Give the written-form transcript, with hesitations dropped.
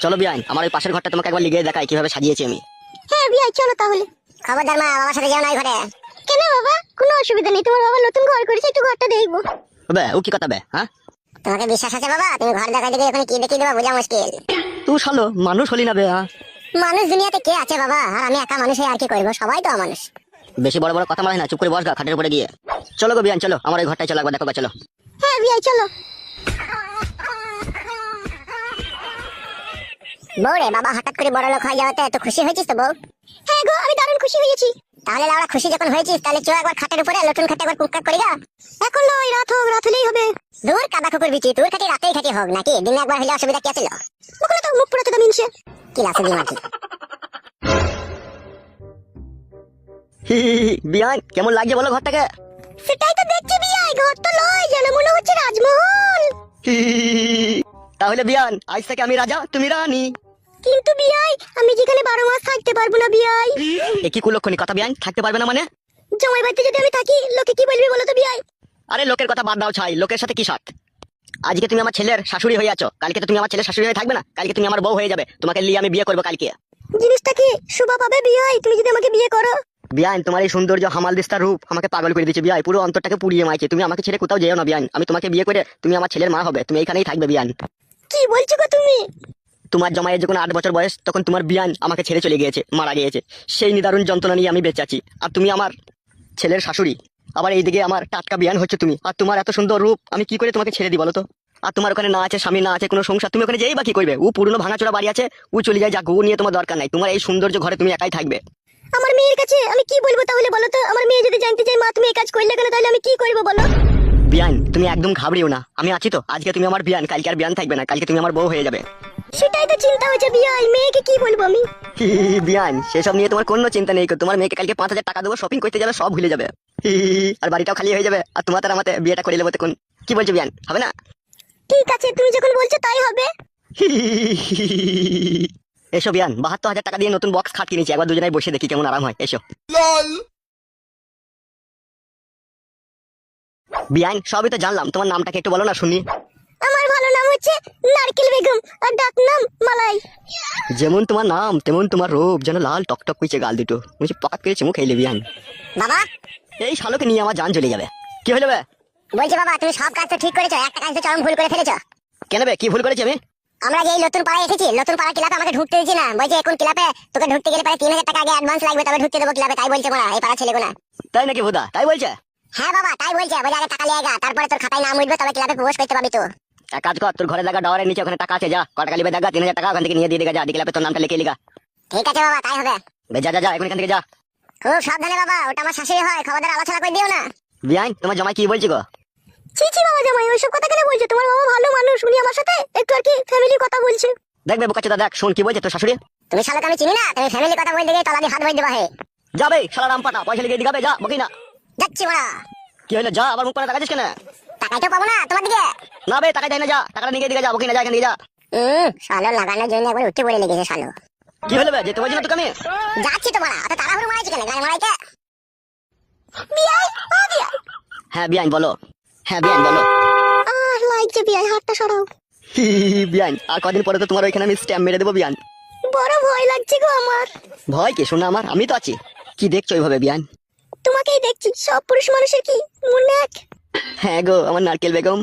চলো বিয়ান, আমার ওই পাশের ঘরটা তোমাকে একবার লিগিয়ে দেখাই কিভাবে সাজিয়েছি আমি। হ্যাঁ বিয়াই চলো তাহলে। খবরদার মা, বাবার সাথে যেও না এই ঘরে। কেন বাবা? কোনো অসুবিধা নেই, তোমার বাবা নতুন ঘর করেছে, একটু ঘরটা দেখবো। বে ও কি কথা বে? হ্যাঁ তোমাকে বিশ্বাস আছে বাবা? তুমি ঘর দেখা দিকে এখন কি দেখিয়ে দেবা বোঝা মুশকিল। তুই শালো মানুষ হলি না বে? হ্যাঁ মানুষ দুনিয়াতে কে আছে বাবা? আর আমি একা মানুষ হয়ে আর কি করবো, সবাই তো মানুষ। বেশি বড় বড় কথা মারাই না, চুপ করে বস গা খাটের উপরে গিয়ে। চলো গো বিয়ান, চলো আমার ওই ঘরটায় চলো একবার দেখো গা, চলো। হ্যাঁ বিয়াই চলো। বউ রে, বাবা হঠাৎ করে বড় লোক হয়ে যাওয়াতে তো খুশি হয়েছিস তো বউ? হ্যাঁ গো, আমি দারুণ খুশি হয়েছি। তাহলে লাউড়া খুশি যখন হয়েছিস তাহলে চো একবার খাটের উপরে নতুন খাটে একবার কুককাক করি গা। এখন নয়, রাত হোক, রাত হলেই হবে। দূর কাদা কুকুর বিচি, তোর খাটি রাতেই খাটি হোক নাকি দিনে একবার হলে অসুবিধা কি ছিল? ওখানে তো মুখ পুরাতে দাম ইনছে। কি লাসে দি মাটি। বিয়ান কেমন লাগছে বলো ঘরটাকে? সেটাই তো দেখছি বিয়াই, ঘর তো লয়, যেন মনে হচ্ছে রাজমহল। তাহলে বিয়ান আজ থেকে আমি রাজা, তুমি রানী। কিন্তু বিয়াই, আমি যেখানে 12 মাস থাকতে পারবো না বিয়াই। এ কি কুলক্ষণী কথা বিয়ান, থাকতে পারবে না মানে? জামাই বাড়িতে যদি আমি থাকি, লোকে কি বলবে বলো তো বিয়াই? আরে লোকের কথা বাদ দাও ছাই, লোকের সাথে কি সাথ? আজকে তুমি আমার ছেলের শাশুড়ি হয়ে আছো, কালকে তো তুমি আমার ছেলের শাশুড়ি হয়ে থাকবে না, কালকে তুমি আমার বউ হয়ে যাবে, তোমাকে নিয়ে আমি বিয়ে করবো কালকে। জিনিসটা কি শোভা পাবে বিয়াই তুমি যদি আমাকে বিয়ে করো? বিয়ান তোমার এই সৌন্দর্য হামাল দিস্তার রূপ আমাকে পাগল করে দিচ্ছে বিয়াই, পুরো অন্তরটাকে পুড়িয়ে মাইছে। তুমি আমাকে ছেড়ে কোথাও যেও না বিয়ান, আমি তোমাকে বিয়ে করে তুমি আমার ছেলের মা হবে, তুমি এইখানেই থাকবে বিয়ান। কি বলছো গো তুমি? তোমার জামাইয়ের যখন 8 বছর বয়স তখন তোমার বিয়ান আমাকে ছেড়ে চলে গিয়েছে, মারা গিয়েছে। সেই নিদারুণ যন্ত্রণা নিয়ে আমি বেঁচে আছি, আর তুমি আমার ছেলের শাশুড়ি। আবার এইদিকে আমার টাটকা বিয়ান হচ্ছে তুমি, আর তোমার এত সুন্দর রূপ আমি কি করে তোমাকে ছেড়ে দিই বলো তো? আর তোমার ওখানে না আছে স্বামী, না আছে কোনো সংসার, তুমি ওখানে যেই বা কি করবে? ও পুরনো ভাঙাচোরা বাড়ি আছে, ও চলে যায়, যাক, ও নিয়ে তোমার দরকার নাই। তোমার এই সৌন্দর্য ঘরে তুমি একাই থাকবে। আমার মেয়ের কাছে আমি কি বলবো তাহলে বলো তো? আমার মেয়ে যদি জানতে চায় মা তুমি এই কাজ করলে কেন, তাহলে আমি কি করবো বলো? বিয়ান তুমি একদম ঘাবড়িও না, আমি আছি তো। আজকে তুমি আমার বিয়ান, কালকে আর বিয়ান থাকবে না, কালকে তুমি আমার বউ হয়ে যাবে। সেটাই তো চিন্তা হচ্ছে বিয়াই, মেয়েকে কি বলবো আমি? বিয়ান সেসব নিয়ে তোমার কোনো চিন্তা নেই, তোমার মেয়েকে কালকে 5,000 টাকা দেবো, শপিং করতে যাবে, সব ভুলে যাবে। আর বাড়িটাও খালি হয়ে যাবে, আর তোমার আর আমাতে বিয়েটা করে নেবো তখন। কি বলছো বিয়ান, হবে না? ঠিক আছে, তুমি যখন বলছো তাই হবে। এসো বিয়ান, 72,000 টাকা দিয়ে নতুন বক্স খাট কিনেছি, একবার দুজনে বসে দেখি কেমন আরাম হয়, এসো। বিয়ান সবই তো জানলাম, তোমার নামটাকে একটু বলো না শুনি। আমার ভালো নাম হচ্ছে নারকেল বেগম, আর ডাক নাম মালাই। যেমন তোমার নাম তেমন তোমার রূপ, যেন লাল টকটক করছে গাল দুটো, বলছি পাকাত করে চুমু খেলে বিয়ান। বাবা এই শালোকে নিয়ে আমার জান চলে যাবে। কি হলো বে? বলছি বাবা, তুমি সব কাজ তো ঠিক করেছো, একটা কাজ তো চরম ভুল করে ফেলেছো। কেন বে, কি ভুল করেছি আমি? আমরা যে এই নতুন পাড়ায় এসেছি, নতুন পাড়া ক্লাবে আমাকে ঢুকতে দিচ্ছি না, বলছে এখন ক্লাবে তোকে ঢুকতে গেলে প্রায় 3,000 টাকা আগে অ্যাডভান্স লাগবে, তবে ঢুকতে দেবো ক্লাবে, তাই বলছে মোরা এই পাড়া ছেলেগুলা। তাই নাকি ভোদা, তাই বলছে? হ্যাঁ বাবা তাই বলছে, বলে আগে টাকা লিয়ে গা, তারপরে তোর খাতায় নাম উঠবে, তবে ক্লাবে প্রবেশ করতে পারবি তো। এক কাজ কর, তোর ঘরে লাগা ডয়ারের নিচে ওখানে টাকা আছে, যা কটা লিবে দেখা 3,000 টাকা ওখান থেকে নিয়ে দিয়ে দেগা, যা দিকে তোর নামটা লিখে লিগা। ঠিক আছে বাবা, তাই হবে। যা যা যা এখন এখান থেকে যা। খুব সাবধানে বাবা, ওটা আমার শাশুড়ি হয়, খবরদার আলোচনা করে দিও না। বিয়ান তোমার জামাই কি বলছি গো? ছি ছি বাবা জামাই, ওইসব কথা কেন বলছো? তোমার বাবা ভালো মানুষ, উনি আমার সাথে একটু আর কি ফ্যামিলি কথা বলছে। দেখবে বোকাচোদা, দেখ শোন কি বলছে তোর শাশুড়ি। তুমি শালাকে আমি চিনি না, তুমি ফ্যামিলি কথা বলতে গিয়ে তলা দিয়ে হাত ভরে দেবা। হে যাবে শালা রামপাটা, পয়সা লিখে দিগাবে, যা বকি না। যাচ্ছি মোরা। কি হলো, যা, আবার মুখ করে টাকা দিস কেন? টাকাই তো পাবো না তোমার দিকে। না বে, টাকা দেয় না, যা টাকাটা নিয়ে দিকে, যা বকি না, যা এখান থেকে যা। শালো লাগানোর জন্য একবার উঠে পড়ে লেগেছে শালো। কি হলো বে, যেতে বলছি না তোকে আমি? যাচ্ছি তো মোরা, অত তাড়াহুড়ো মারাইছি কেন গায়ে মারাইতে? বিয়াই ও বিয়াই। হ্যাঁ বিয়ান বলো। হ্যাঁ বিয়ান বলো। লাগছে বিয়াই, হাতটা সরাও। বিয়ান আর কদিন পরে তো তোমার ওইখানে আমি স্ট্যাম্প মেরে দেবো বিয়ান। বড় ভয় লাগছে গো আমার। ভয় কি শোনা আমার, আমি তো আছি। কি দেখছো ওইভাবে বিয়ান? তোমাকেই দেখছি, সব পুরুষ মানুষের কি মনে এক। হ্যাঁ গো আমার নারকেল বেগম।